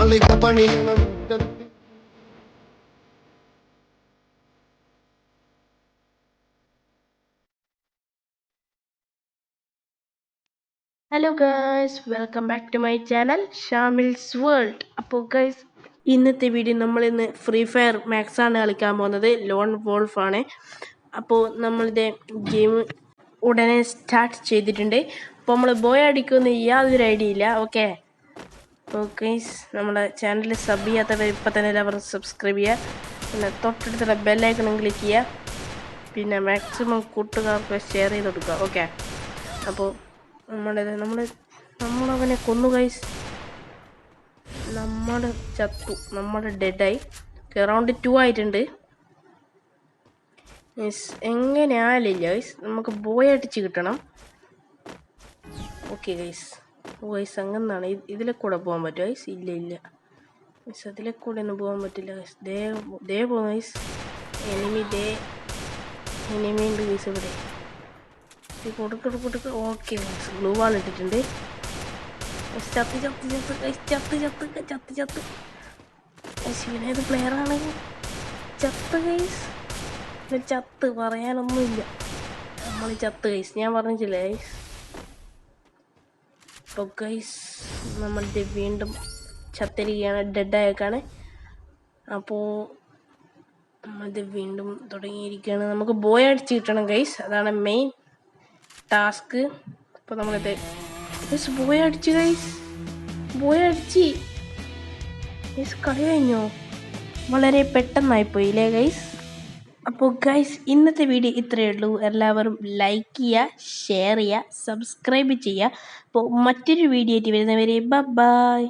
Hello guys, welcome back to my channel Shamil's world. അപ്പോൾ guys, ഇന്നത്തെ video നമ്മളിന്ന് Free Fire Max ആണ് കളിക്കാൻ പോകുന്നത്. ലോൺ വോൾഫ് ആണ്. അപ്പോൾ നമ്മളിത് ഗെയിം ഉടനെ സ്റ്റാർട്ട് ചെയ്തിട്ടുണ്ട്. അപ്പോൾ നമ്മൾ ബോയ് അടിക്കുമെന്ന് യാതൊരു ഐഡിയ ഇല്ല. ഓക്കെ, അപ്പോൾ ഗൈസ്, നമ്മുടെ ചാനൽ സബ് ചെയ്യാത്തവർ ഇപ്പം തന്നെ എല്ലാവരും സബ്സ്ക്രൈബ് ചെയ്യുക. പിന്നെ തൊട്ടടുത്തുള്ള ബെല്ലൈക്കണും ക്ലിക്ക് ചെയ്യുക. പിന്നെ മാക്സിമം കൂട്ടുകാർക്ക് ഷെയർ ചെയ്ത് കൊടുക്കുക. ഓക്കെ, അപ്പോൾ നമ്മളവനെ കൊന്നു ഗൈസ്. നമ്മൾ ചത്തു, നമ്മൾ ഡെഡായി. റൗണ്ട് 2 ആയിട്ടുണ്ട്. എങ്ങനെയാലില്ല ഗൈസ്, നമുക്ക് ബോയ് അടിച്ച് കിട്ടണം. ഓക്കെ ഗൈസ്, അങ്ങനെയാണ്. ഇതിലെ കൂടെ പോകാൻ പറ്റുമോ ഗൈസ്? ഇല്ല ഗൈസ്, അതിലെ കൂടെ ഒന്നും പോകാൻ പറ്റില്ല ഗൈസ്. ദേ പോകും ഗൈസ്. എനിമി ഉണ്ട് ഗൈസ് ഇവിടെ. കൊടുക്ക. ഓക്കെ ഗൈസ്, ഗ്ലൂ വാൾ ഇട്ടിട്ടുണ്ട്. ചത്ത്. ശിവനേത് പ്ലെയറാണ്. ചത്ത് പറയാനൊന്നുമില്ല. നമ്മൾ ചത്ത് ഗൈസ്, ഞാൻ പറഞ്ഞില്ല ഗൈസ്. അപ്പോൾ ഗൈസ്, നമ്മളിത് വീണ്ടും ചത്തിരിക്കുകയാണ്, ഡെഡായേക്കാണ്. അപ്പോൾ നമ്മളിത് വീണ്ടും തുടങ്ങിയിരിക്കുകയാണ്. നമുക്ക് ബോയ് അടിച്ച് കിട്ടണം ഗൈസ്, അതാണ് മെയിൻ ടാസ്ക്. അപ്പോൾ നമ്മളിത് ബോയ് അടിച്ച് കളി കഴിഞ്ഞോ? വളരെ പെട്ടെന്നായിപ്പോയി അല്ലേ ഗൈസ്? അപ്പോൾ ഗൈസ്, ഇന്നത്തെ വീഡിയോ ഇത്രയേ ഉള്ളൂ. എല്ലാവരും ലൈക്ക് ചെയ്യുക, ഷെയർ ചെയ്യുക, സബ്സ്ക്രൈബ് ചെയ്യുക. അപ്പോൾ മറ്റൊരു വീഡിയോ ആയിട്ട് വരുന്നവരെ ബൈ.